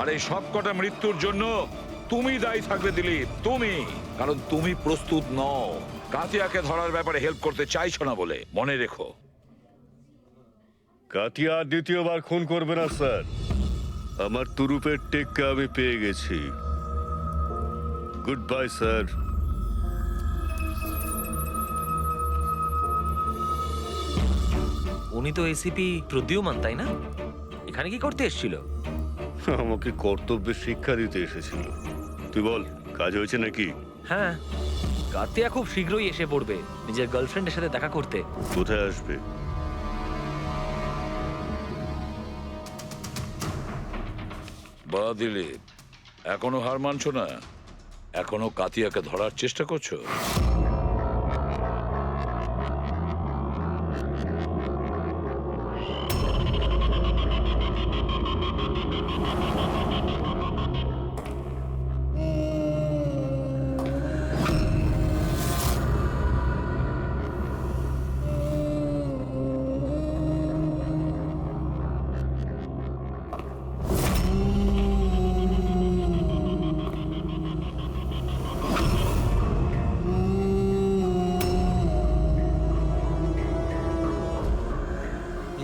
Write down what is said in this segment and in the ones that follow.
আর এই সব কটা মৃত্যুর জন্য তুমি দায়ী থাকবে দিলীপ, তুমি। কারণ তুমি প্রস্তুত নও, কাতিয়াকে ধরার ব্যাপারে হেল্প করতে চাইছো না বলে। মনে রেখো। কাতিয়া আর দ্বিতীয়বার খুন করবে না স্যার। আমার তুরুপের টেক্কা আমি পেয়ে গেছি। Good bye sir. উনি তো এসিপি প্রদ্যুমান, তাই না? এখানে কি করতে এসেছিল? আমাকে কর্তব্যের শিক্ষা দিতে এসেছিল। তুই বল, কাজ হয়েছে নাকি? হ্যাঁ, কাতিয়া খুব শীঘ্রই এসে পড়বে নিজের গার্লফ্রেন্ডের সাথে দেখা করতে। কোথায় আসবে? বা দিলীপ, এখনো হার মানছো না? এখনো কাতিয়াকে ধরার চেষ্টা করছো?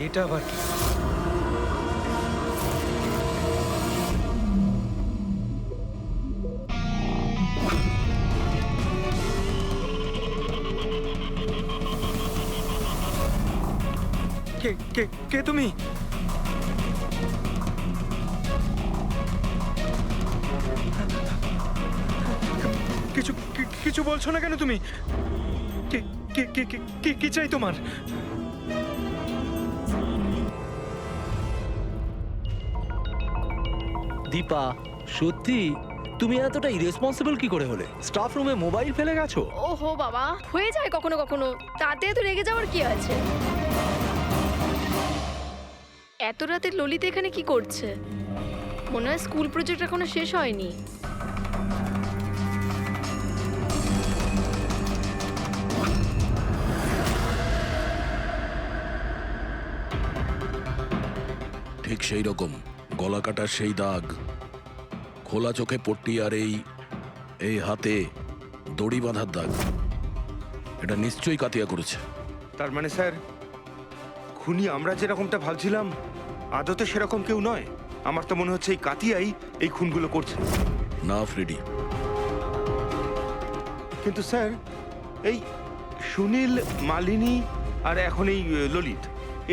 এটা আবার কি? কে কে কে তুমি? কিছু কিছু বলছো না কেন তুমি? কে কে কে কে কি চাই তোমার? দীপা, সত্যি তুমি এতটা ইরেসপন্সিবল কি করে হলে? স্টাফ রুমে মোবাইল ফেলে গেছো? ওহো বাবা, হয়ে যায় কখনো কখনো, তাতে তো রেগে যাওয়ার কি আছে? এত রাতে ললিত এখানে কি করছে? মনে হয় স্কুল প্রজেক্ট এখনো শেষ হয়নি। ঠিক সেই রকম গলা কাটার সেই দাগ, খোলা চোখে পট্টি, আর এই হাতে দড়ি বাঁধার দাগ। এটা নিশ্চয়ই কাতিয়া করেছে। তার মানে স্যার, খুনি আমরা যেরকমটা ভাবছিলাম আদতে সেরকম কেউ নয়। আমার তো মনে হচ্ছে এই কাতিয়াই এই খুনগুলো করছে। না ফ্রেডি, কিন্তু স্যার, এই সুনীল, মালিনী আর এখন এই ললিত,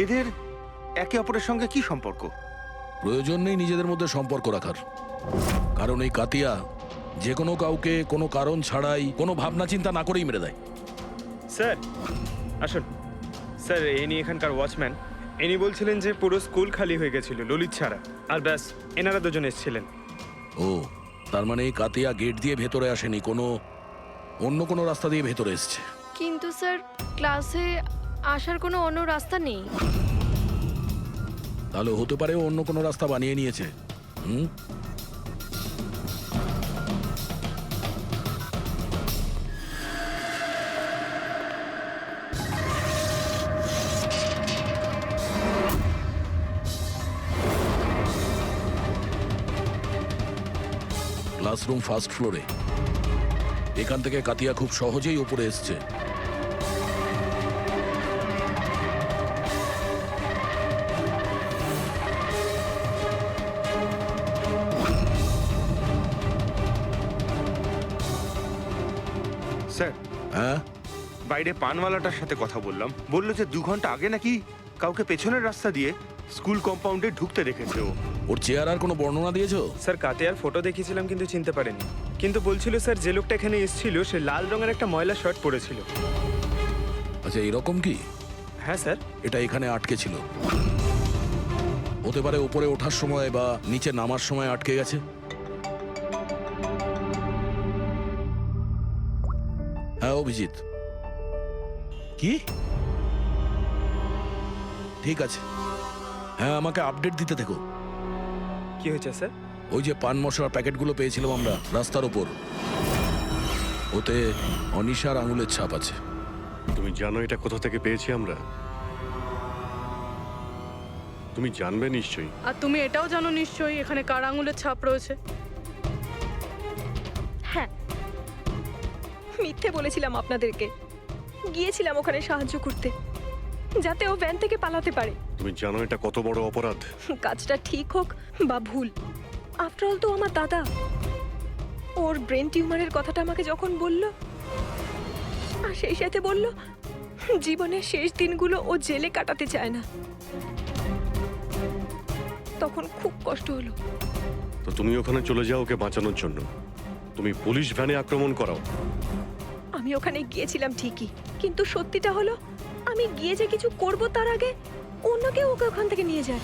এদের একে অপরের সঙ্গে কি সম্পর্ক? প্রয়োজন নেই নিজেদের মধ্যে সম্পর্ক রাখার। কারণ এই কাতিয়া যে কোনো কাউকে কোনো কারণ ছাড়াই, কোনো ভাবনা চিন্তা না করেই মেরে দেয়। স্যার আসুন। স্যার, ইনি এখানকার ওয়াচম্যান। ইনি বলছিলেন যে পুরো স্কুল খালি হয়ে গেছিল ললিত ছাড়া, আর ব্যাস এনারা দুজন এসেছিলেন। ও, তার মানে এই কাতিয়া গেট দিয়ে ভেতরে আসেনি, অন্য কোনো রাস্তা দিয়ে ভেতরে এসছে। কিন্তু স্যার, ক্লাসে আসার কোনো অন্য রাস্তা নেই। তাহলে হতে পারে ও অন্য কোনো রাস্তা বানিয়ে নিয়েছে। হুম, ক্লাসরুম ফার্স্ট ফ্লোরে। এখান থেকে কাতিয়া খুব সহজেই উপরে এসছে। স্যার, হ্যাঁ, বাইরে পানওয়ালাটার সাথে কথা বললাম, বললো যে 2 ঘন্টা আগে নাকি কাউকে পেছনের রাস্তা দিয়ে স্কুল কম্পাউন্ডে ঢুকতে দেখেছে ও। ওর চেহারার আর কোনো বর্ণনা দিয়েছো? স্যার, কাতিয়ার ফটো দেখিয়েছিলাম কিন্তু চিনতে পারেনি। কিন্তু বলছিল স্যার, যে লোকটা এখানে এসেছিল সে লাল রঙের একটা ময়লা শার্ট পরেছিল। আচ্ছা, এরকম কি? হ্যাঁ স্যার। এটা এখানে আটকে ছিল, হতে পারে উপরে ওঠার সময় বা নিচে নামার সময় আটকে গেছে। হ্যাঁ অভিজিৎ, কি? ঠিক আছে, হ্যাঁ আমাকে আপডেট দিতে থেকো। কি হয়েছে স্যার? ওই যে পান মশলার প্যাকেটগুলো পেয়েছিলাম আমরা রাস্তার ওপর, ওতে অনিশার আঙুলের ছাপ আছে। তুমি জানো এটা কোথা থেকে পেয়েছি আমরা? তুমি জানবে নিশ্চয়ই। আর তুমি এটাও জানো নিশ্চয়ই এখানে কার আঙুলের ছাপ রয়েছে। হ্যাঁ, মিথ্যে বলেছিলাম আপনাদেরকে। গিয়েছিলাম ওখানে সাহায্য করতে, যাতে ও ভ্যান থেকে পালাতে পারে। তুমি জানো এটা কত বড় অপরাধ? কাজটা ঠিক হোক বা ভুল, আফটার অল তো আমার দাদা। ওর ব্রেন টিউমারের কথাটা আমাকে যখন বলল, আর সেই সাথে বলল জীবনের শেষ দিনগুলো ও জেলে কাটাতে চায় না, তখন খুব কষ্ট হলো। তো তুমি ওখানে চলে যাও ওকে বাঁচানোর জন্য। তুমি পুলিশ ভ্যানে আক্রমণ করাও। আমি ওখানে গিয়েছিলাম ঠিকই, কিন্তু সত্যিটা হলো আমি গিয়ে যে কিছু করব তার আগে অন্য কেউ ওকে ওখান থেকে নিয়ে যায়।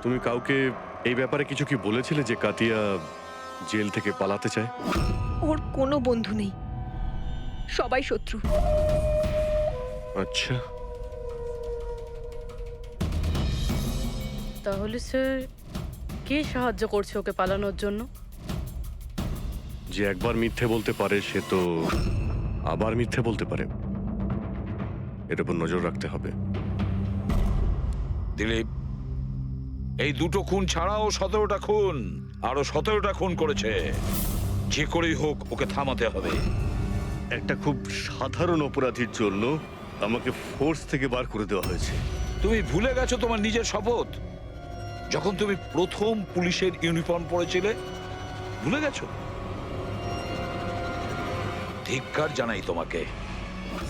তুমি কাউকে এই ব্যাপারে কিছু কি বলেছিলে যে কাতিয়া জেল থেকে পালাতে চায়? ওর কোনো বন্ধু নেই, সবাই শত্রু। আচ্ছা, তাহলে স্যার কে সাহায্য করছে ওকে পালানোর জন্য? যে একবার মিথ্যে বলতে পারে সে তো আবার মিথ্যে বলতে পারে। এর উপর নজর রাখতে হবে। দিলীপ, এই দুটো খুন ছাড়াও 17টা খুন, আরো 17টা খুন করেছে। যে করেই হোক ওকে থামাতে হবে। একটা খুব সাধারণ অপরাধীর জন্য আমাকে ফোর্স থেকে বার করে দেওয়া হয়েছে। তুমি ভুলে গেছো তোমার নিজের শপথ, যখন তুমি প্রথম পুলিশের ইউনিফর্ম পরেছিলে? ভুলে গেছো? ধিক্কার জানাই তোমাকে।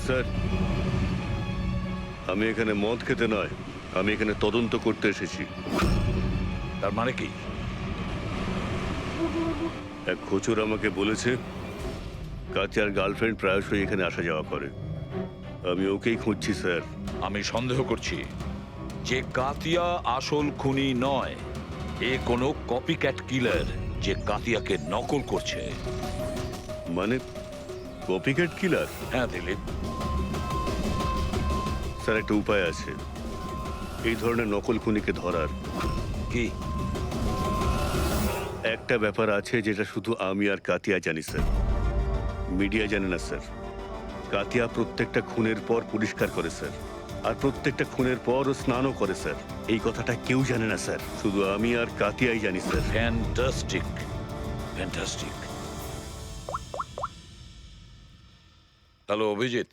স্যার, আমি এখানে মদ খেতে নয়, আমি এখানে তদন্ত করতে এসেছি। তার মানে কি? এক খোঁচর আমাকে বলেছে কাতিয়ার গার্লফ্রেন্ড প্রায়শই এখানে আসা যাওয়া করে। আমি ওকেই খুঁজছি স্যার। আমি সন্দেহ করছি যে কাতিয়া আসল খুনি নয়, এ কোনো কপিক্যাট কিলার যে কাতিয়াকে নকল করছে। মানে কপিক্যাট কিলার? হ্যাঁ দিলীপ। স্যার, একটা উপায় আছে এই ধরনের নকল খুনিকে ধরার। কি? একটা ব্যাপার আছে যেটা শুধু আমি আর কাতিয়া জানি স্যার, মিডিয়া জানে না স্যার। কাতিয়া প্রত্যেকটা খুনের পর পরিষ্কার করে স্যার, আর প্রত্যেকটা খুনের পর ও স্নানও করে স্যার। এই কথাটা কেউ জানে না স্যার, শুধু আমি আর কাতিয়াই জানি sir. Fantastic, fantastic. Hello Abhijit,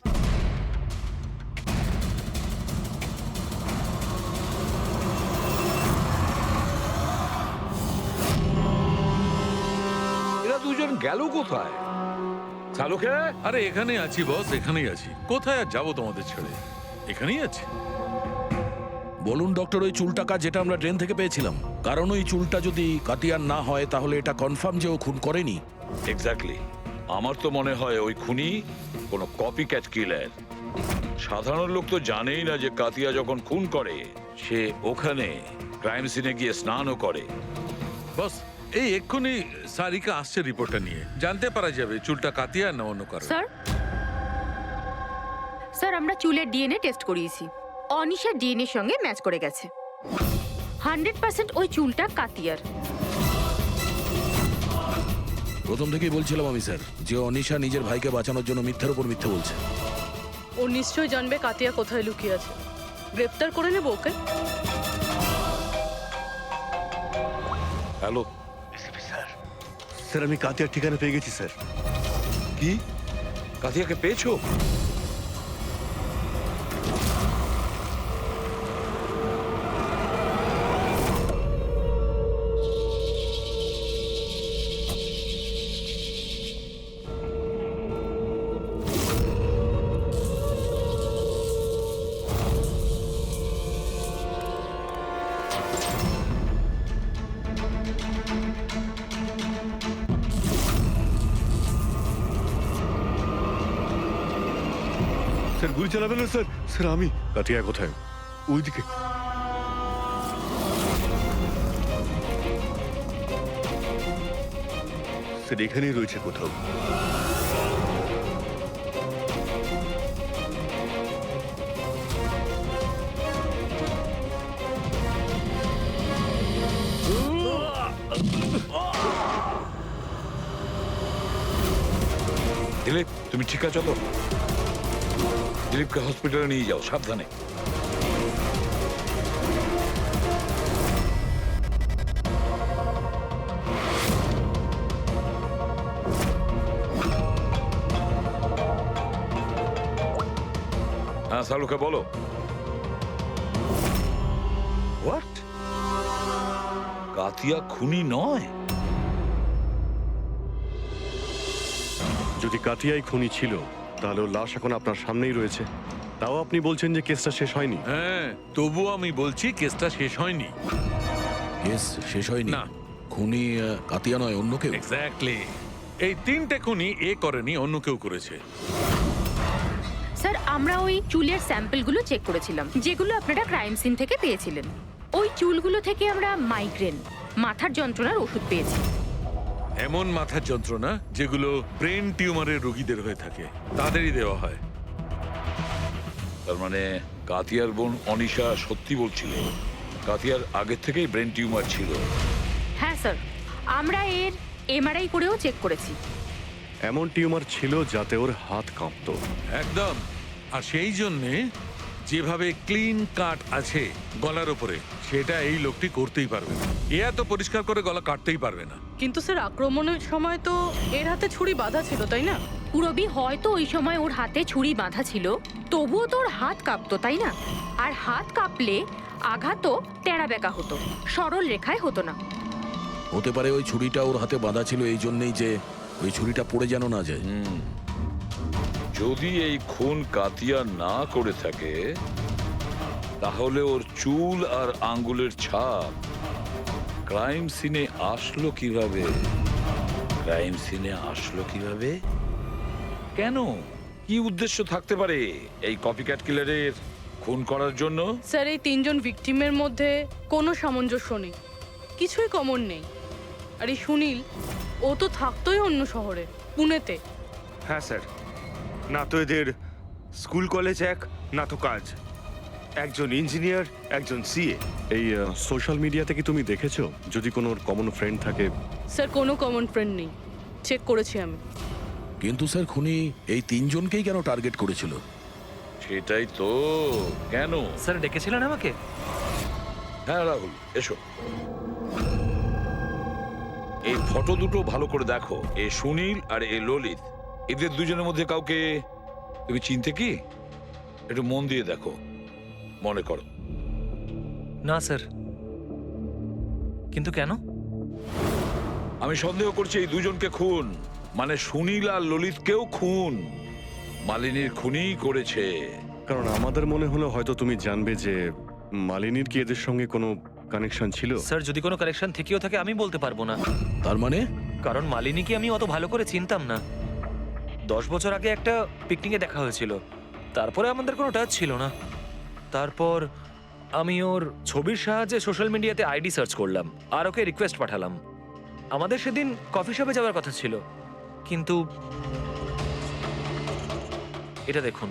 এরা দুজন গেল কোথায়? চালুকে? আরে এখানেই আছি বস, এখানেই আছি। কোথায় আর যাবো তোমাদের ছেড়ে, এখানেই আছি। বলুন ডক্টর, ওই চুলটাকা যেটা আমরা ট্রেন থেকে পেয়েছিলাম, কারণ ওই চুলটা যদি কাতিয়ার না হয় তাহলে এটা কনফার্ম যে ও খুন করেনি। এক্স্যাক্টলি। আমার তো মনে হয় ওই খুনি কোনো কপিক্যাট কিলার। সাধারণ লোক তো জানেই না যে কাতিয়া যখন খুন করে সে ওখানে ক্রাইম সিনে গিয়ে স্নানও করে। বস, এই এক্ষুনি সারিকা আসছে রিপোর্টটা নিয়ে, জানতে পারা যাবে চুলটা কাতিয়া না অন্য কারো। স্যার, স্যার আমরা চুলের ডিএনএ টেস্ট করিয়েছি, অনিশার ডিএনএ সঙ্গে ম্যাচ করে গেছে। 100% ওই চুলটা কাতিয়ার। প্রথম থেকেই বলছিলাম আমি স্যার যে অনিশা নিজের ভাইকে বাঁচানোর জন্য মিথ্যার উপর মিথ্যে বলছে। ও নিশ্চয়ই জানবে কাতিয়া কোথায় লুকিয়ে আছে। গ্রেপ্তার করে নেব ওকে। হ্যালো স্যার, আমি কাতিয়ার ঠিকানা পেয়ে গেছি স্যার। কি? কাতিয়াকে পেয়েছো? স্যার, গুলি চালাবেন না স্যার। স্যার, আমি কাতিয়া কোথায়? ওইদিকে। স্যার, এখানেই রয়েছে কোথাও। দিলীপ, তুমি ঠিক আছো তো? দিলীপকে হসপিটালে নিয়ে যাও, সাবধানে। হ্যাঁ, সালুকে বলো। হোয়াট? কাতিয়া খুনি নয়? যদি কাতিয়াই খুনি ছিল তাহলে ওর লাশ এখন আপনার সামনেই রয়েছে, তাও আপনি বলছেন যে কেসটা শেষ হয়নি। হ্যাঁ, তবুও আমি বলছি কেসটা শেষ হয়নি। কেস শেষ হয়নি? না। খুনি কাতিয়া নয়, অন্য কেউ। এক্স্যাক্টলি। এই 3টে খুনি এ করেনি, অন্য কেউ করেছে। স্যার, আমরা ওই চুলের স্যাম্পলগুলো চেক করেছিলাম, যেগুলো আপনারা ক্রাইম সিন থেকে পেয়েছিলেন। ওই চুলগুলো থেকে আমরা মাইগ্রেন, মাথার যন্ত্রণার ওষুধ পেয়েছি। এমন মাথার যন্ত্রণা যেগুলো ব্রেন টিউমারের রোগীদের হয়ে থাকে, তাদেরই দেওয়া হয়। তার মানে কাতিয়ার বোন অনিশা সত্যি বলছিল, কাতিয়ার আগের থেকেই ব্রেন টিউমার ছিল। হ্যাঁ স্যার, আমরা এর এমআরআই করেও চেক করেছি। এমন টিউমার ছিল যাতে ওর হাত কাঁপতো। একদম। আর সেই জন্যে যেভাবে ক্লিন কাট আছে গলার ওপরে, সেটা এই লোকটি করতেই পারবে না। এ এত পরিষ্কার করে গলা কাটতেই পারবে না। কিন্তু স্যার আক্রমণের সময় তো এর হাতে ছুরি বাঁধা ছিল, তাই না? পুরবি হয়তো ওই সময় ওর হাতে ছুরি বাঁধা ছিল, তবুও তো ওর হাত কাঁপতো, তাই না? আর হাত কাঁপলে আঘাতও তেড়া বেঁকা হতো, সরল রেখায় হতো না। হতে পারে ওই ছুরিটা ওর হাতে বাঁধা ছিল এই জন্যই যে ওই ছুরিটা পড়ে যেন না যায়। যদি এই খুন কাতিয়া না করে থাকে, তাহলে ওর চুল আর আঙ্গুলের ছাপ ক্রাইম সিনে আসলো কিভাবে? ক্রাইম সিনে আসলো কিভাবে? কেন? কি উদ্দেশ্য থাকতে পারে এই কপিক্যাট কিলারের খুন করার জন্য? স্যার, এই 3জন ভিকটিমের মধ্যে কোনো সামঞ্জস্য নেই, কিছুই কমন নেই। আর এই সুনীল, ও তো থাকতোই অন্য শহরে, পুনেতে। হ্যাঁ স্যার, না তো এদের স্কুল কলেজ এক, না তো কাজ। একজন ইঞ্জিনিয়ার, একজন সিএ। এই সোশ্যাল মিডিয়াতে কি তুমি দেখেছো যদি কোনো কমন ফ্রেন্ড থাকে? স্যার, কোনো কমন ফ্রেন্ড নেই, চেক করেছি আমি। কিন্তু স্যার, খুনি এই 3জনকেই কেন টার্গেট করেছিল? সেটাই তো। কেন? স্যার ডেকেছিলেন আমাকে? হ্যাঁ রাহুল, এসো। এই ফটো দুটো ভালো করে দেখো। এ সুনীল আর এ ললিত, এদের দুজনের মধ্যে কাউকে তুমি চিনতে কি? একটু মন দিয়ে দেখো, মনে করো। না স্যার। কিন্তু কেন? আমি সন্দেহ করছি এই দুজনকে খুন, মানে সুনীল আর ললিতকেও খুন মালিনীর খুনি করেছে। কারণ আমাদের মনে হলো হয়তো তুমি জানবে যে মালিনীর কি এদের সঙ্গে কোনো কানেকশন ছিল। স্যার, যদি কোনো কানেকশন থেকেও থাকে আমি বলতে পারবো না। তার মানে? কারণ মালিনীকে আমি অত ভালো করে চিনতাম না। 10 বছর আগে একটা পিকনিকে দেখা হয়েছিল, তারপরে আমাদের কোনো টাচ ছিল না। তারপর আমি ওর ছবির সাহায্যে সোশ্যাল মিডিয়াতে আইডি সার্চ করলাম আর ওকে রিকোয়েস্ট পাঠালাম। আমাদের সেদিন কফি শপে যাওয়ার কথা ছিল, কিন্তু এটা দেখুন,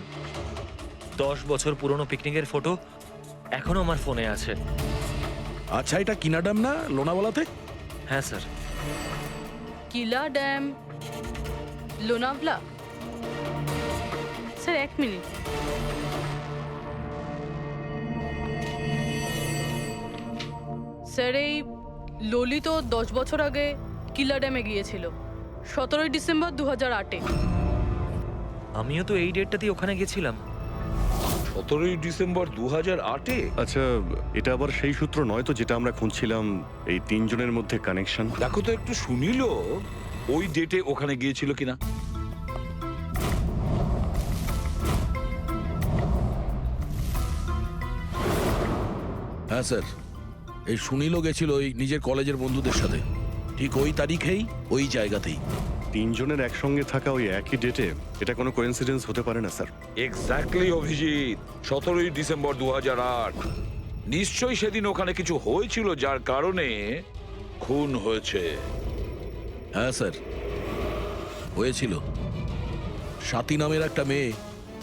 10 বছর পুরনো পিকনিকের ফটো এখনো আমার ফোনে আছে। আচ্ছা, এটা কিনা ড্যাম না লোনাওয়ালাতে? হ্যাঁ স্যার। কিলা dam, Lonavala. Sir, 1 minute. Sir, এই ললিত 10 বছর আগে কিলা ড্যামে গিয়েছিল, 17 ডিসেম্বর 2008-এ। আমিও তো এই ডেটটাতেই ওখানে গেছিলাম। 17 ডিসেম্বর 2008-এ? আচ্ছা, এটা আবার সেই সূত্র নয় তো যেটা আমরা খুঁজছিলাম, এই 3জনের মধ্যে কানেকশন? দেখো তো একটু সুনীল ওই ডেটে ওখানে গিয়েছিল কিনা। হ্যাঁ স্যার, এই সুনীলও গেছিল ওই নিজের কলেজের বন্ধুদের সাথে, ঠিক ওই তারিখেই ওই জায়গাতেই। 3জনের একসঙ্গে থাকা ওই একই ডেটে, এটা কোনো কোইন্সিডেন্স হতে পারে না স্যার। Exactly Abhijit, 17 December 2008। নিশ্চয়ই সেদিন ওখানে কিছু হয়েছিল যার কারণে খুন হয়েছে। হ্যাঁ স্যার, হয়েছিল। স্বাতী নামের একটা মেয়ে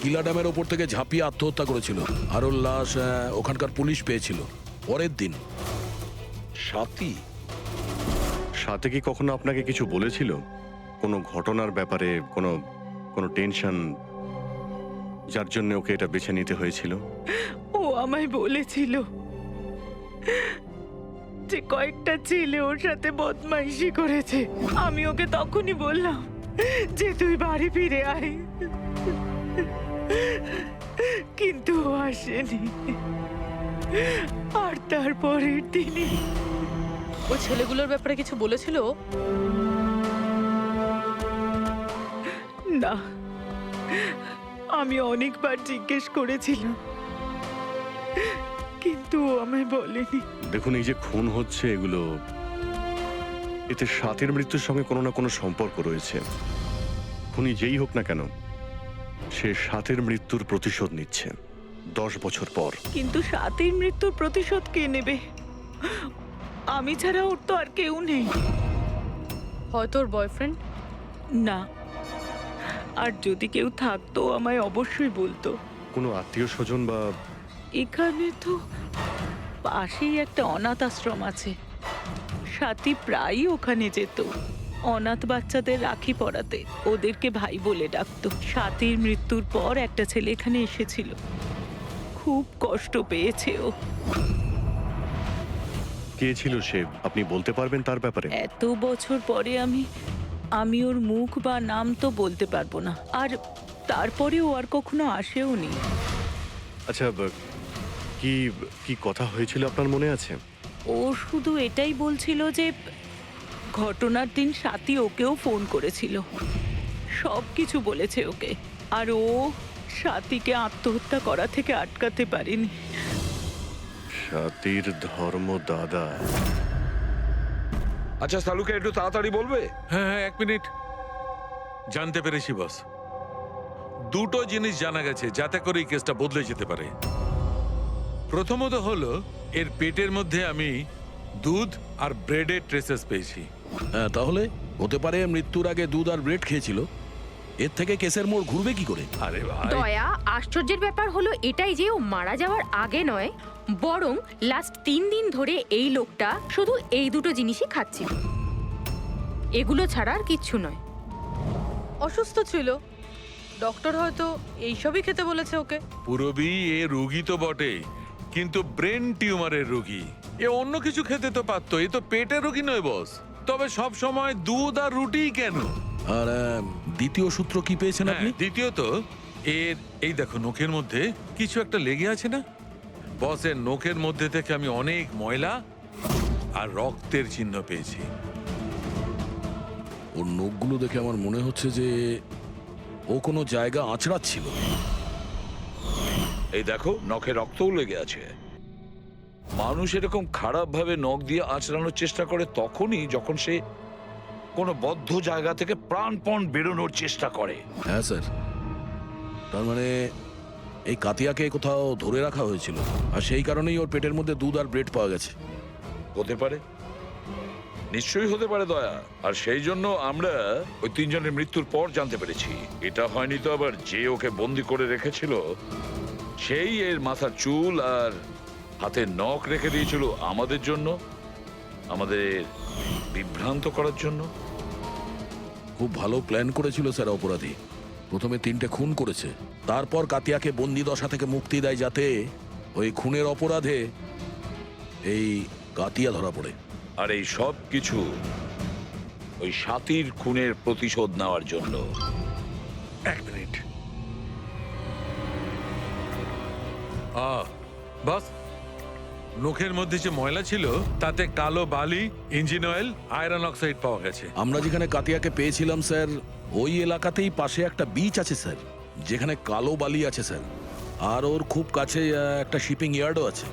কিলা ড্যামের ওপর থেকে ঝাঁপিয়ে আত্মহত্যা করেছিল, আর ওর লাশ ওখানকার পুলিশ পেয়েছিল পরের দিন। স্বাতী? সাথে কি কখনো আপনাকে কিছু বলেছিল কোনো ঘটনার ব্যাপারে, কোনো কোনো টেনশন যার জন্য ওকে এটা বেছে নিতে হয়েছিল? ও আমায় বলেছিল যে কয়েকটা ছেলে ওর সাথে বদমাইশি করেছে। আমি ওকে তখনই বললাম যে তুই বাড়ি ফিরে আয়, কিন্তু ও আসেনি। আর তারপরের দিনই ওই ছেলেগুলোর ব্যাপারে কিছু বলেছিল? না, আমি অনেকবার জিজ্ঞেস করেছিলাম, কিন্তু ও আমায় বলেনি। দেখুন, এই যে খুন হচ্ছে এগুলো, এতে সাথীর মৃত্যুর সঙ্গে কোনো না কোনো সম্পর্ক রয়েছে। খুনি যেই হোক না কেন, সে সাথীর মৃত্যুর প্রতিশোধ নিচ্ছে 10 বছর পর। কিন্তু সাথীর মৃত্যুর প্রতিশোধ কে নেবে? আমি ছাড়া ওর তো আর কেউ নেই। হয়তো ওর বয়ফ্রেন্ড। না, আর যদি কেউ থাকতো আমায় অবশ্যই বলতো। কোনো আত্মীয় স্বজন বা? এখানে তো পাশেই একটা অনাথ আশ্রম আছে, সাথী প্রায়ই ওখানে যেত অনাথ বাচ্চাদের রাখি পরাতে। ওদেরকে ভাই বলে ডাকতো। সাথীর মৃত্যুর পর একটা ছেলে এখানে এসেছিল, খুব কষ্ট পেয়েছে ও। কে ছিল সে, আপনি বলতে পারবেন তার ব্যাপারে? এত বছর পরে আমি ওর মুখ বা নাম তো বলতে পারবো না। আর তারপরে ও আর কখনো আসেও নি। আচ্ছা, কি কি কথা হয়েছিল আপনার মনে আছে? ও শুধু এটাই বলছিল যে ঘটনার দিন সাথী ওকেও ফোন করেছিল, সব কিছু বলেছে ওকে। আর ও সাথীকে আত্মহত্যা করা থেকে আটকাতে পারেনি। সাথীর ধর্ম দাদা। আচ্ছা সালুকে একটু তাড়াতাড়ি বলবে? হ্যাঁ হ্যাঁ, 1 মিনিট। জানতে পেরেছি বস, দুটো জিনিস জানা গেছে যাতে করে এই কেসটা বদলে যেতে পারে। প্রথমত হলো এর পেটের মধ্যে আমি দুধ আর ব্রেডের ট্রেসেস পেয়েছি। হ্যাঁ, তাহলে হতে পারে মৃত্যুর আগে দুধ আর ব্রেড খেয়েছিল। এর থেকে কেসের মোড় ঘুরবে কি করে? আরে ভাই, দয়া, আশ্চর্যের ব্যাপার হলো এটাই যে ও মারা যাওয়ার আগে নয়, বরং লাস্ট 3 দিন ধরে এই লোকটা শুধু এই দুটো জিনিসই খাচ্ছিল, এগুলো ছাড়া আর কিচ্ছু নয়। অসুস্থ ছিল, ডক্টর হয়তো এইসবই খেতে বলেছে ওকে। পুরবি এ রোগী তো বটে, কিন্তু ব্রেন টিউমারের রোগী। এ অন্য কিছু খেতে তো পারতো, এ তো পেটের রোগী নয় বস। তবে সব সময় দুধ আর রুটি কেন? আর দ্বিতীয় সূত্র কি পেয়েছেন আপনি? দ্বিতীয়ত এর এই দেখো নখের মধ্যে কিছু একটা লেগে আছে না বস? এর নখের মধ্যে থেকে আমি অনেক ময়লা আর রক্তের চিহ্ন পেয়েছি। ওর নখগুলো দেখে আমার মনে হচ্ছে যে ও কোনো জায়গা আঁচড়াচ্ছিল। এই দেখো নখে রক্তও লেগে আছে। মানুষ এরকম খারাপ ভাবে নখ দিয়ে আঁচড়ানোর চেষ্টা করে তখনই যখন সে কোনো বদ্ধ জায়গা থেকে প্রাণপণ বেরোনোর চেষ্টা করে। হ্যাঁ স্যার, তার মানে এই কাতিয়াকে কোথাও ধরে রাখা হয়েছিল, আর সেই কারণেই ওর পেটের মধ্যে দুধ আর ব্রেড পাওয়া গেছে। হতে পারে, নিশ্চয়ই হতে পারে দয়া। আর সেই জন্য আমরা ওই 3 জনের মৃত্যুর পর জানতে পেরেছি। এটা হয়নি তো আবার যে ওকে বন্দি করে রেখেছিল সেই এর মাথার চুল আর হাতের নখ রেখে দিয়েছিল আমাদের জন্য, আমাদের বিভ্রান্ত করার জন্য। খুব ভালো প্ল্যান করেছিল স্যার অপরাধী। প্রথমে 3টে খুন করেছে, তারপর কাতিয়াকে বন্দি দশা থেকে মুক্তি দেয় যাতে ওই খুনের অপরাধে এই কাতিয়া ধরা পড়ে। আর এই সব কিছু ওই সাথীর খুনের প্রতিশোধ নেওয়ার জন্য। 1 মিনিট। বাস, নখের মধ্যে যে ময়লা ছিল তাতে কালো বালি, ইঞ্জিন অয়েল, আয়রন অক্সাইড পাওয়া গেছে। আমরা যেখানে কাতিয়াকে পেয়েছিলাম স্যার, ওই এলাকাতেই পাশে একটা বিচ আছে স্যার, যেখানে কালো বালি আছে স্যার। আর ওর খুব কাছে একটা শিপিং ইয়ার্ডও আছে।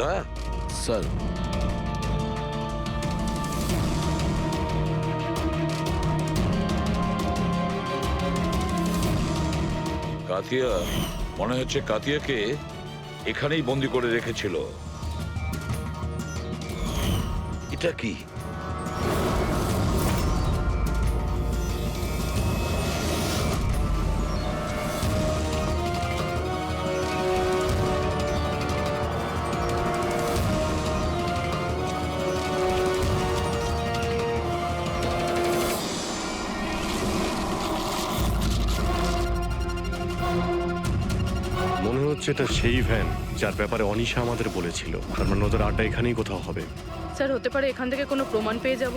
দাদা। স্যার, কাতিয়া, মনে হচ্ছে কাতিয়াকে এখানেই বন্দি করে রেখেছিল। এটা কি? মনে হচ্ছে এটা সেই ভ্যান যার ব্যাপারে অনিশা আমাদের বলেছিল। তার মানে ওদের আড্ডা এখানেই কোথাও হবে। স্যার হতে পারে এখান থেকে কোনো প্রমাণ পেয়ে যাব।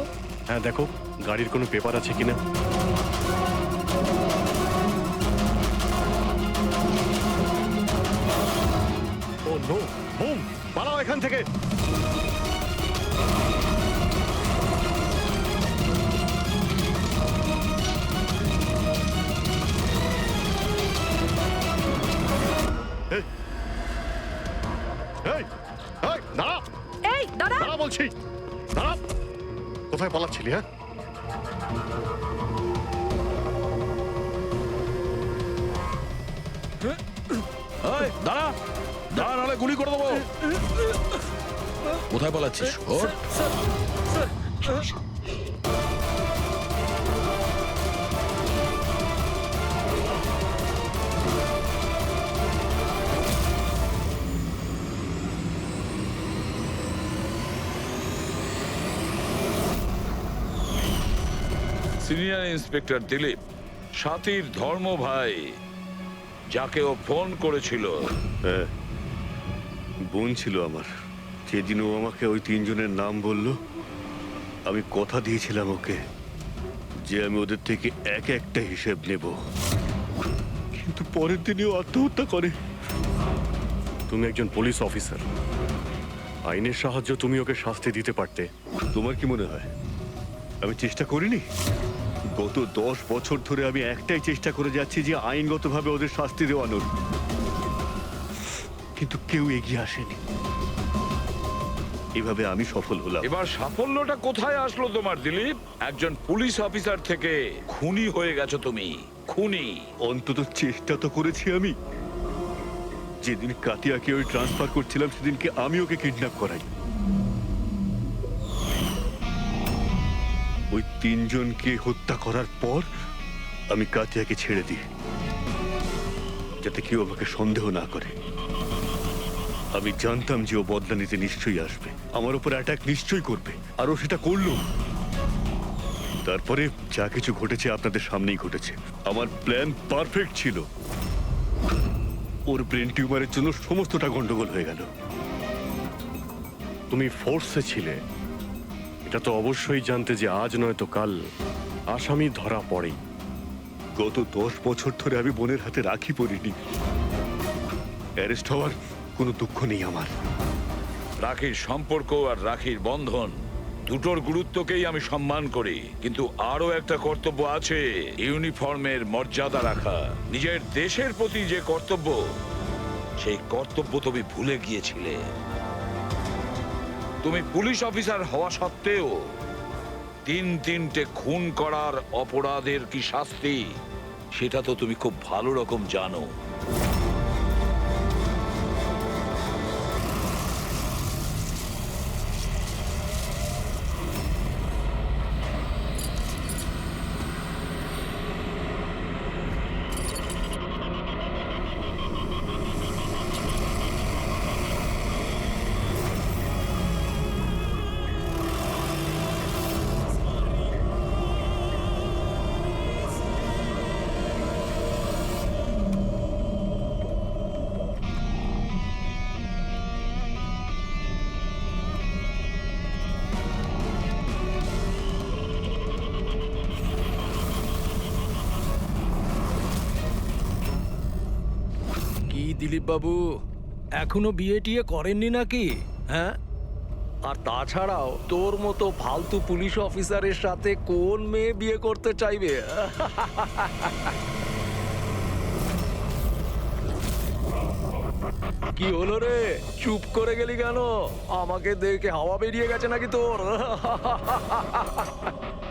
হ্যাঁ, দেখো গাড়ির কোনো পেপার আছে কিনা। ও নো, বুম! পালাও এখান থেকে। এই, এই, এই, দাঁড়া! এই দাঁড়া! দাঁড়া বলছি, দাঁড়া! কোথায় পালাচ্ছিলি? হ্যাঁ, এই, দাঁড়া দাঁড়া, নাহলে গুলি করে দেবো। কোথায় পালাচ্ছিস? ওর সিনিয়র ইন্সপেক্টর দিলীপ, সাথীর ধর্ম ভাই, যাকে ও ফোন করেছিল। হ্যাঁ, বোন ছিল আমার। যেদিন ও আমাকে ওই তিনজনের নাম বলল, আমি কথা দিয়েছিলাম ওকে যে আমি ওদের থেকে এক একটা হিসেব নেব, কিন্তু পরের দিনই ও আত্মহত্যা করে। তুমি একজন পুলিশ অফিসার, আইনের সাহায্য তুমি ওকে শাস্তি দিতে পারতে। তোমার কি মনে হয় আমি চেষ্টা করিনি? গত 10 বছর ধরে আমি একটাই চেষ্টা করে যাচ্ছি যে আইনগতভাবে ওদের শাস্তি দেওয়ানোর, কিন্তু কেউ এগিয়ে আসেনি। এভাবে আমি সফল হলাম। এবার সাফল্যটা কোথায় আসলো তোমার দিলীপ? একজন পুলিশ অফিসার থেকে খুনি হয়ে গেছো তুমি। খুনি। অন্তত চেষ্টা তো করেছি আমি। যেদিন কাতিয়াকে ওই ট্রান্সফার করছিলাম সেদিনকে আমি ওকে কিডন্যাপ করাই। ওই তিনজনকে হত্যা করার পর আমি কাতিয়াকে ছেড়ে দিই, যাতে কেউ আমাকে সন্দেহ না করে। আমি জানতাম যে ও বদলা নিতে নিশ্চয়ই আসবে, আমার উপর অ্যাটাক নিশ্চয়ই করবে, আর ও সেটা করলো। তারপরে যা কিছু ঘটেছে আপনাদের সামনেই ঘটেছে। আমার প্ল্যান পারফেক্ট ছিল। ওর ব্রেন টিউমারের জন্য সমস্তটা গন্ডগোল হয়ে গেল। তুমি ফোর্সে ছিলে, এটা তো অবশ্যই জানতে যে আজ নয় তো কাল আসামি ধরা পড়েই। গত 10 বছর ধরে আমি বোনের হাতে রাখি পরিনি। অ্যারেস্ট হওয়ার কোনো দুঃখ নেই আমার। রাখির সম্পর্ক আর রাখির বন্ধন দুটোর গুরুত্বকেই আমি সম্মান করি, কিন্তু আরো একটা কর্তব্য আছে, ইউনিফর্মের মর্যাদা রাখা। নিজের দেশের প্রতি যে কর্তব্য, সেই কর্তব্য তুমি ভুলে গিয়েছিলে। তুমি পুলিশ অফিসার হওয়া সত্ত্বেও তিনটে খুন করার অপরাধের কি শাস্তি, সেটা তো তুমি খুব ভালো রকম জানো। কি দিলীপ বাবু, এখনো বিয়ে টিয়ে করেননি নাকি? হ্যাঁ, আর তাছাড়াও তোর মতো ফালতু পুলিশ অফিসারের সাথে কোন মেয়ে বিয়ে করতে চাইবে? কি হলো রে, চুপ করে গেলি কেন? আমাকে দেখে হাওয়া বেরিয়ে গেছে নাকি তোর?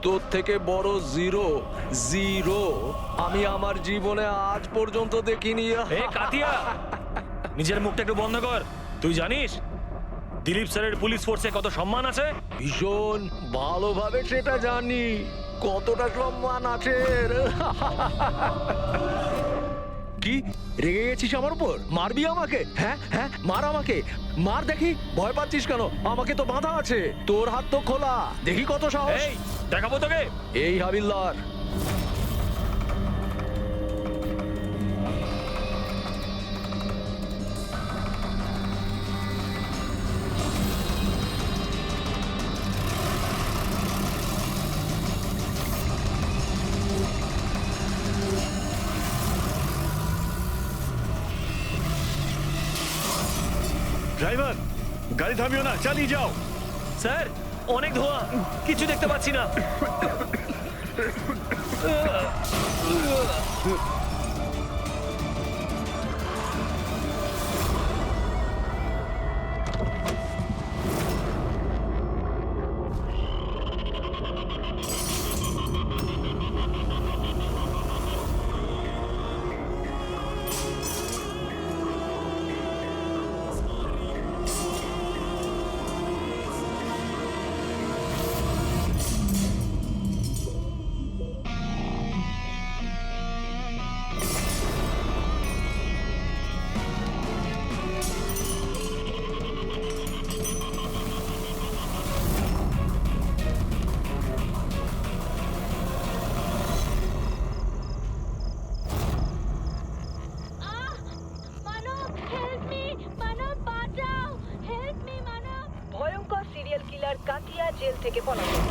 তোর থেকে বড় জিরো জিরো আমি আমার জীবনে আজ পর্যন্ত দেখিনি। এ কাতিয়া, নিজের মুখটা একটু বন্ধ কর। তুই জানিস দিলীপ স্যারের পুলিশ ফোর্সে কত সম্মান আছে? ভীষণ ভালোভাবে সেটা জানি, কতটা সম্মান আছে এর। কি রেগে গেছিস আমার উপর? মারবি আমাকে? হ্যাঁ হ্যাঁ, মার আমাকে, মার দেখি। ভয় পাচ্ছিস কেন? আমাকে তো বাঁধা আছে, তোর হাত তো খোলা, দেখি কত সাহস। এই দেখাবো তোকে। এই হাবিলদার, ড্রাইভার, গাড়ি থামিও না, চালিয়ে যাও। স্যার অনেক ধোঁয়া, কিছু দেখতে পাচ্ছি না। ভয়ঙ্কর সিরিয়াল কিলার কাতিয়া জেল থেকে পলাতক।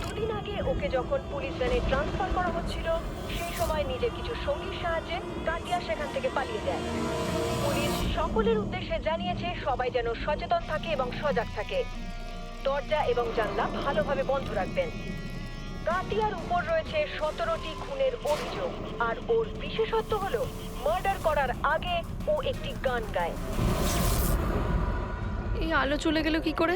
দুদিন আগে ওকে যখন পুলিশ ভ্যানে ট্রান্সফার করা হচ্ছিল, সেই সময় নিজের কিছু সঙ্গীর সাহায্যে কাতিয়া সেখান থেকে পালিয়ে যায়। পুলিশ সকলের উদ্দেশ্যে জানিয়েছে সবাই যেন সচেতন থাকে এবং সজাগ থাকে। দরজা এবং জানলা ভালোভাবে বন্ধ রাখবেন। কাতিয়ার উপর রয়েছে 17টি খুনের অভিযোগ, আর ওর বিশেষত্ব হলো মার্ডার করার আগে ও একটি গান গায়। এই আলো চলে গেল কি করে?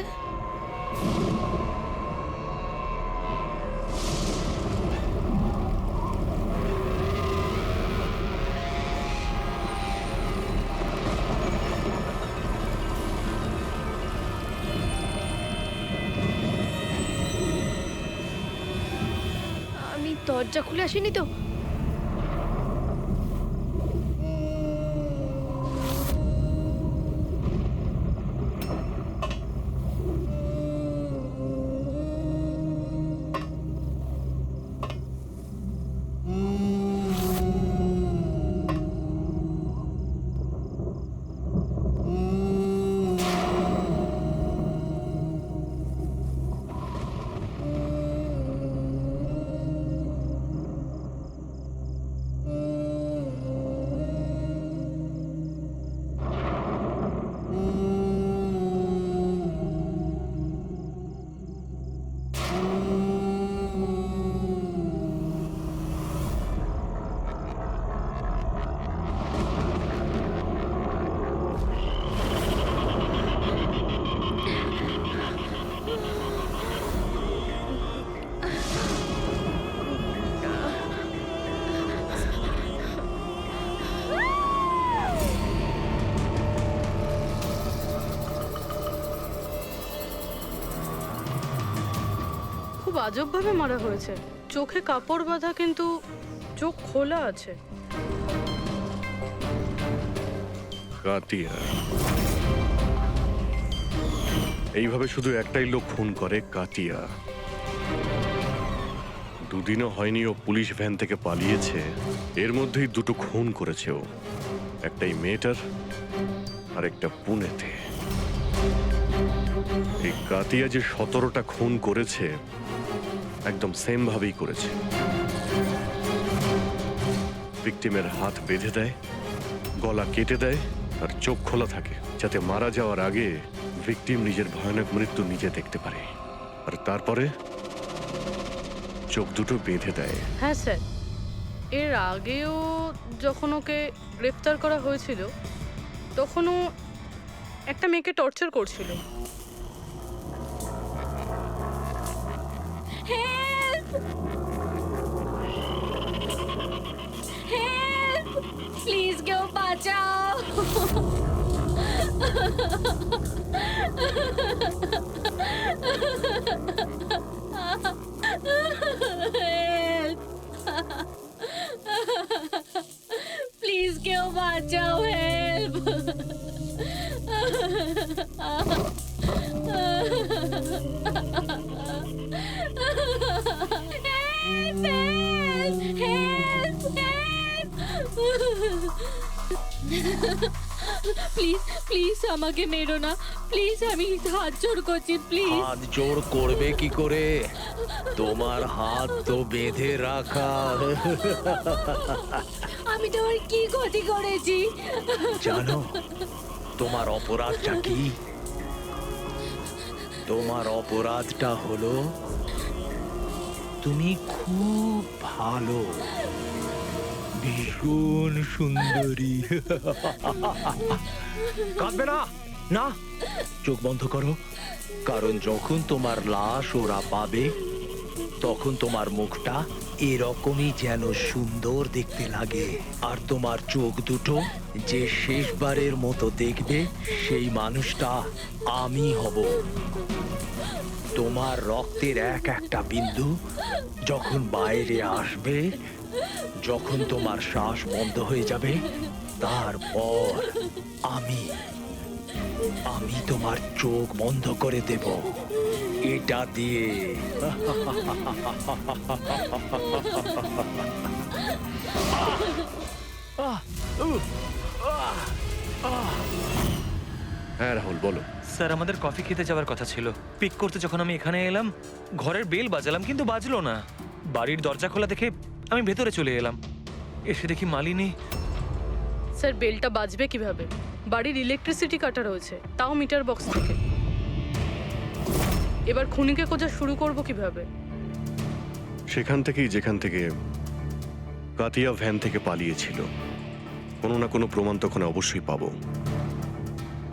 আমি দরজা খুলে আসিনি তো? খুব আজবভাবে মারা হয়েছে। চোখে কাপড় বাঁধা, কিন্তু চোখ খোলা আছে। কাতিয়া, এইভাবে শুধু একটাই লোক খুন করে, কাতিয়া। দুদিনও হয়নি ও পুলিশ ভ্যান থেকে পালিয়েছে, এর মধ্যেই দুটো খুন করেছে ও। একটাই মেয়েটার, আর একটা পুনেতে। এই কাতিয়া যে 17টা খুন করেছে, একদম সেম ভাবেই করেছে। ভিকটিমের হাত বেঁধে দেয়, গলা কেটে দেয়, আর চোখ খোলা থাকে, যাতে মারা যাওয়ার আগে ভিকটিম নিজের ভয়ানক মৃত্যু নিজে দেখতে পারে। আর তারপরে চোখ দুটো বেঁধে দেয়। হ্যাঁ স্যার, এর আগেও যখন ওকে গ্রেফতার করা হয়েছিল তখনও একটা মেয়েকে টর্চার করছিল। প্লিজ কেউ বাঁচাও। প্লিজ কেউ বাঁচাও, হেল্প। প্লিজ প্লিজ আমাকে মেরো না, প্লিজ, আমি হাত জোড় করছি, প্লিজ। হাত জোড় করবে কি করে? তোমার হাত তো বেঁধে রাখা। আমি তোমার কি ক্ষতি করেছি? জানো তোমার অপরাধটা কি? তোমার অপরাধটা হলো তুমি খুব ভালো, ভীষণ সুন্দরী। কাঁদবে না, না, চোখ বন্ধ করো, কারণ যখন তোমার লাশ ওরা পাবে তখন তোমার মুখটা এরকমই যেন সুন্দর দেখতে লাগে, আর তোমার চোখ দুটো যে শেষবারের মতো দেখবে সেই মানুষটা আমি হব। তোমার রক্তের এক একটা বিন্দু যখন বাইরে আসবে, যখন তোমার শ্বাস বন্ধ হয়ে যাবে, তারপর আমি তোমার চোখ বন্ধ করে দেব এটা দিয়ে। হ্যাঁ রাহুল, বলো। স্যার, আমাদের কফি খেতে যাওয়ার কথা ছিল। পিক করতে যখন আমি এখানে এলাম, ঘরের বেল বাজালাম কিন্তু বাজলো না। বাড়ির দরজা খোলা দেখে আমি ভেতরে চলে এলাম। এসে দেখি মালিনী। স্যার, বেলটা বাজবে কিভাবে? বাড়ির ইলেকট্রিসিটি কাটা রয়েছে, তাও মিটার বক্স থেকে। এবার খুনিকে খোঁজা শুরু করব কিভাবে? সেখান থেকেই যেখান থেকে কাতিয়া ভ্যান থেকে পালিয়েছিল, কোনো না কোনো প্রমাণ তখন অবশ্যই পাবো।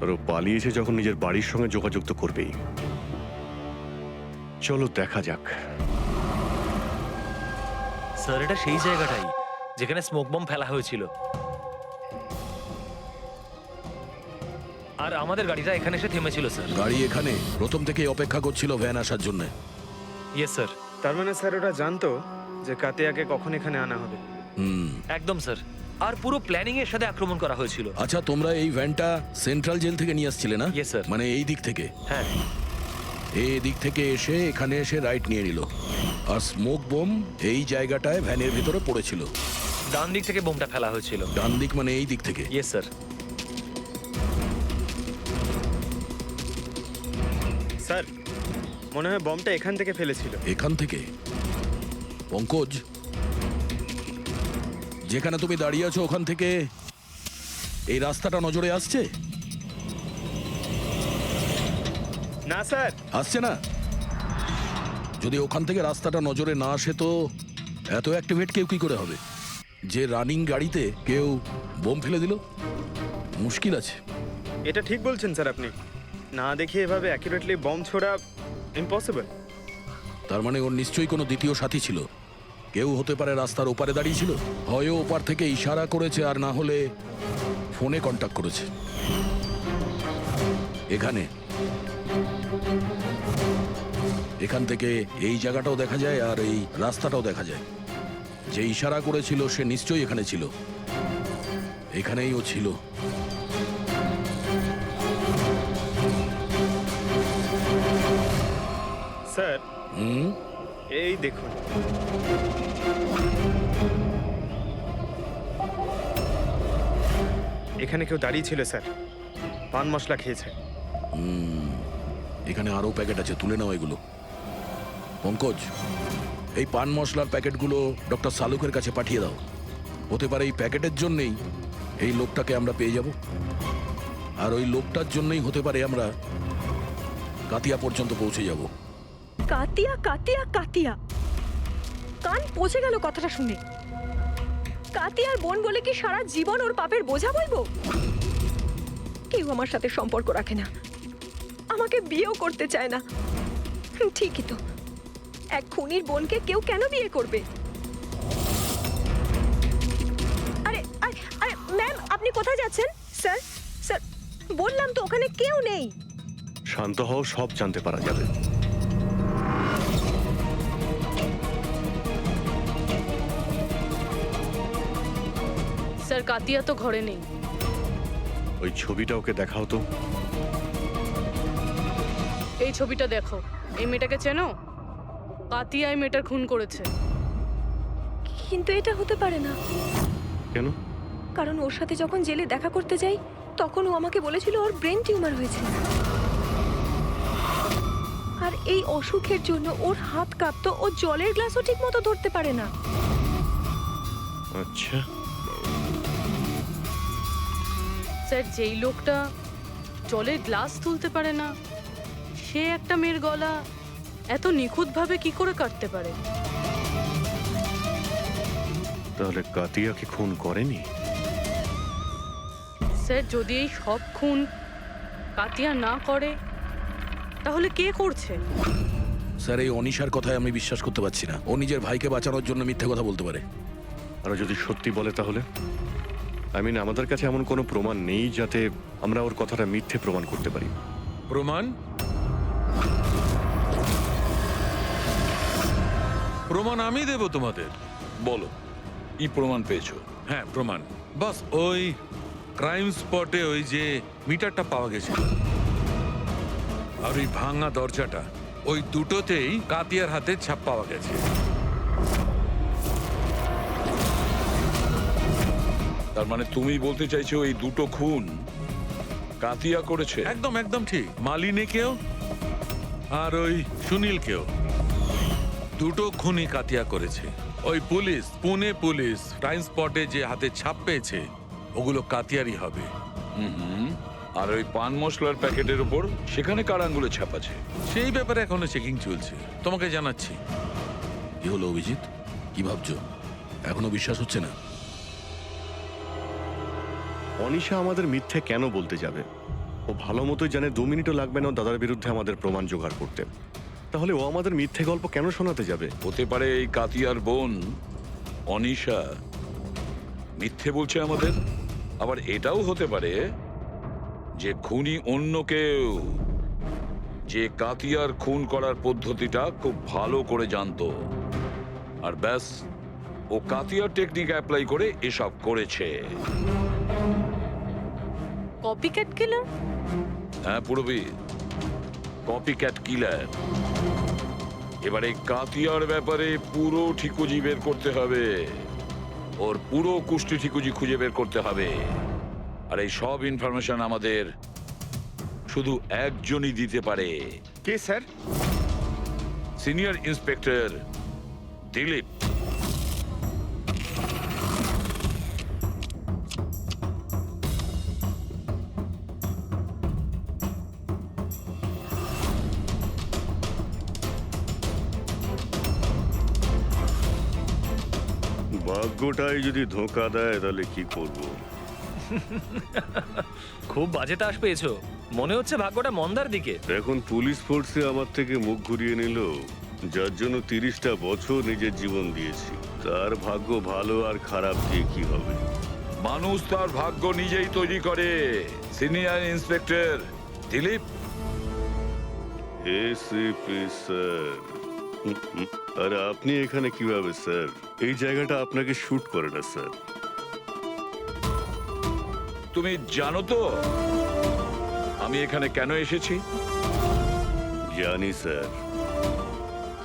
আর ও পালিয়েছে যখন নিজের বাড়ির সঙ্গে যোগাযোগ তো করবেই। চলো দেখা যাক। স্যার, এটা সেই জায়গাটাই যেখানে স্মোক বম ফেলা হয়েছিল। আর আমাদের গাড়িটা এখানে এসে থেমেছিল স্যার। গাড়ি এখানে প্রথম থেকেই অপেক্ষা করছিল ভ্যান আসার জন্য। Yes sir. তার মানে স্যার ওরা জানতো যে কাতিয়াকে কখন এখানে আনা হবে। একদম স্যার। আর পুরো প্ল্যানিং এর সাথে আক্রমণ করা হয়েছিল। আচ্ছা, তোমরা এই ভ্যানটা সেন্ট্রাল জেল থেকে নিয়ে আসছিলে না? Yes sir. মানে এই দিক থেকে? হ্যাঁ। এই দিক থেকে এসে এখানে এসে রাইট নিয়ে নিল, আর স্মোক বোম এই জায়গাটায় ভ্যানের ভিতরে পড়েছিল। ডান দিক থেকে বোমটা ফেলা হয়েছিল। ডান দিক মানে এই দিক থেকে? Yes sir. স্যার, মনে হয় বমটা এখান থেকে ফেলেছিল। এখান থেকে? পঙ্কজ, যেখানে তুমি দাঁড়িয়ে আছো ওখান থেকে এই রাস্তাটা নজরে আসছে? না স্যার। আসছে না? যদি ওখান থেকে রাস্তাটা নজরে না আসে তো এত অ্যাক্টিভেট কেউ কি করে হবে? যে রানিং গাড়িতে কেউ বোম ফেলে দিল, মুশকিল আছে। এটা ঠিক বলছেন স্যার আপনি। না দেখে এভাবে অ্যাকুরেটলি বম ছোড়া ইম্পসিবল। তার মানে ওর নিশ্চয়ই কোনো দ্বিতীয় সাথী ছিল। কেউ হতে পারে রাস্তার ওপারে দাঁড়িয়ে ছিল, হয় ওপার থেকে ইশারা করেছে, আর না হলে ফোনে কন্ট্যাক্ট করেছে। এখান থেকে এই জায়গাটাও দেখা যায় আর এই রাস্তাটাও দেখা যায়। যে ইশারা করেছিল সে নিশ্চয়ই এখানে ছিল, এখানেই ও ছিল। স্যার, এই দেখুন। এখানে কেউ দাঁড়িয়ে ছিল স্যার, পান মশলা খেয়েছে। এখানে আরো প্যাকেট আছে, তুলে নাও এগুলো। পঙ্কজ, এই পান মশলার প্যাকেটগুলো ডক্টর সালুকের কাছে পাঠিয়ে দাও। হতে পারে এই প্যাকেটের জন্যই এই লোকটাকে আমরা পেয়ে যাব, আর ওই লোকটার জন্যই হতে পারে আমরা কাতিয়া পর্যন্ত পৌঁছে যাব। কাতিয়া কাতিয়া কাতিয়া, কান পচে গেল কথাটা শুনে। কাতিয়ার বোন বলে কি সারা জীবন ওর পাপের বোঝা বলবো? কেউ আমার সাথে সম্পর্ক রাখে না, আমাকে বিয়েও করতে চায় না। ঠিকই তো, এক খুনির বোনকে কেউ কেন বিয়ে করবে? আরে আরে আরে ম্যাম, আপনি কোথায় যাচ্ছেন? স্যার স্যার, বললাম তো ওখানে কেউ নেই। শান্ত হও, সব জানতে পারা যাবে। স্যার কাতিয়া তো ঘরে নেই। ওই ছবিটা ওকে দেখাও তো। এই ছবিটা দেখো, এই মেয়েটাকে চেনো? কাতিয়া এই মেয়েটার খুন করেছে। কিন্তু এটা হতে পারে না, কেন? কারণ ওর সাথে যখন জেলে দেখা করতে যাই তখন ও আমাকে বলেছিল ওর ব্রেন টিউমার হয়েছে, আর এই অসুখের জন্য ওর হাত কাঁপতো, ও জলের গ্লাসও ঠিক মতো ধরতে পারে না। আচ্ছা, স্যার যেই লোকটা জলের গ্লাস তুলতে পারে না, সে একটা মেয়ের গলা এত নিখুঁতভাবে কি করে কাটতে পারে? তাহলে কাতিয়াকে খুন করেনি? স্যার যদি এই সব খুন কাতিয়া না করে তাহলে কে করছে? স্যার, এই অনিশার কথায় আমি বিশ্বাস করতে পারছি না। ও নিজের ভাইকে বাঁচানোর জন্য মিথ্যে কথা বলতে পারে। আর যদি সত্যি বলে তাহলে? আমাদের কাছে এমন কোনো প্রমাণ নেই যাতে আমরা ওর কথাটা মিথ্যে প্রমাণ করতে পারি। প্রমাণ? প্রমাণ আমি দেব তোমাদের। বলো, কি প্রমাণ পেয়েছো? হ্যাঁ, প্রমাণ বাস ওই ক্রাইম স্পটে ওই যে মিটারটা পাওয়া গেছিল আর ওই ভাঙা দরজাটা, ওই দুটোতেই কাতিয়ার হাতে ছাপ পাওয়া গেছে। তার মানে তুমি বলতে চাইছো এই দুটো খুন কাতিয়া করেছে? একদম একদম ঠিক। মালিনীকেও আর ওই সুনীলকেও, দুটো খুনই কাতিয়া করেছে। ওই পুলিশ, পুনে পুলিশ ক্রাইম স্পটে যে হাতে ছাপ পেয়েছে ওগুলো কাতিয়ারই হবে। আর ওই পান মশলার প্যাকেটের উপর সেখানে কার আঙ্গুলে ছাপ আছে? সেই ব্যাপারে এখনো চেকিং চলছে, তোমাকে জানাচ্ছি। কি হলো অভিজিৎ, কি ভাবছো? এখনো বিশ্বাস হচ্ছে না? অনিশা আমাদের মিথ্যে কেন বলতে যাবে? ও ভালো মতোই জানে 2 মিনিটও লাগবে না ওর দাদার বিরুদ্ধে আমাদের প্রমাণ জোগাড় করতে। তাহলে ও আমাদের মিথ্যে গল্প কেন শোনাতে যাবে? হতে পারে এই কাতিয়ার বোন অনিশা মিথ্যে বলছে আমাদের। আবার এটাও হতে পারে যে খুনি অন্য কেউ, যে কাতিয়ার খুন করার পদ্ধতিটা খুব ভালো করে জানতো, আর ব্যাস ও কাতিয়ার টেকনিক অ্যাপ্লাই করে এসব করেছে। কপিক্যাট কিলার? হ্যাঁ পুরবি, কপিক্যাট কিলার। এবারে কাতিয়ার ব্যাপারে পুরো ঠিকুজি বের করতে হবে, ওর পুরো কুষ্টি ঠিকুজি খুঁজে বের করতে হবে। আর এই সব ইনফরমেশন আমাদের শুধু একজনই দিতে পারে। কে স্যার? Senior inspector Dilip. ভাগ্যটাই যদি ধোঁকা দেয় তাহলে কি করব? খুব বাজে তাস পেয়েছো, মনে হচ্ছে ভাগ্যটা মন্দার দিকে। এখন পুলিশ ফোর্সে আমার থেকে মুখ ঘুরিয়ে নিল, যার জন্য 30টা বছর নিজের জীবন দিয়েছি। তার ভাগ্য ভালো আর খারাপ দিয়ে কি হবে? মানুষ তার ভাগ্য নিজেই তৈরি করে। Senior inspector Dilip. ACP sir. আর আপনি এখানে কিভাবে স্যার? এই জায়গাটা আপনাকে শুট করে না স্যার। তুমি জানো তো আমি এখানে কেন এসেছি? জানি স্যার,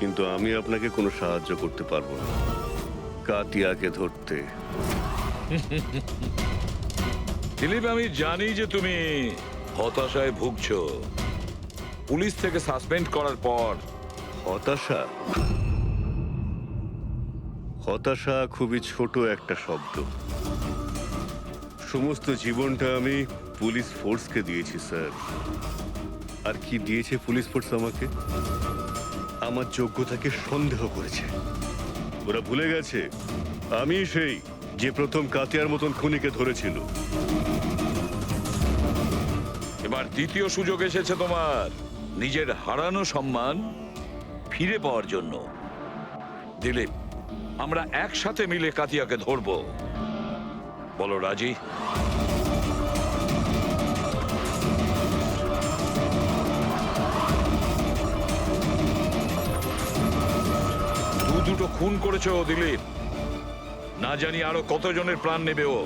কিন্তু আমি আপনাকে কোনো সাহায্য করতে পারবো না কাতিয়াকে ধরতে। দিলীপ, আমি জানি যে তুমি হতাশায় ভুগছো পুলিশ থেকে সাসপেন্ড করার পর। হতাশা? হতাশা খুবই ছোট একটা শব্দ। সমস্ত জীবনটা আমি পুলিশ ফোর্সকে দিয়েছি স্যার। আর কি দিয়েছে পুলিশ ফোর্স আমাকে? আমার যোগ্যতাকে সন্দেহ করেছে। ওরা ভুলে গেছে আমি সেই যে প্রথম কাতিয়ার মতন খুনিকে ধরেছিল। এবার দ্বিতীয় সুযোগ এসেছে তোমার নিজের হারানো সম্মান ফিরে পাওয়ার জন্য। দিলীপ, আমরা একসাথে মিলে কাতিয়াকে ধরবো। বলো রাজি? দুটো খুন করেছো দিলীপ, না জানি আরো কতজনের প্রাণ নেবে ও।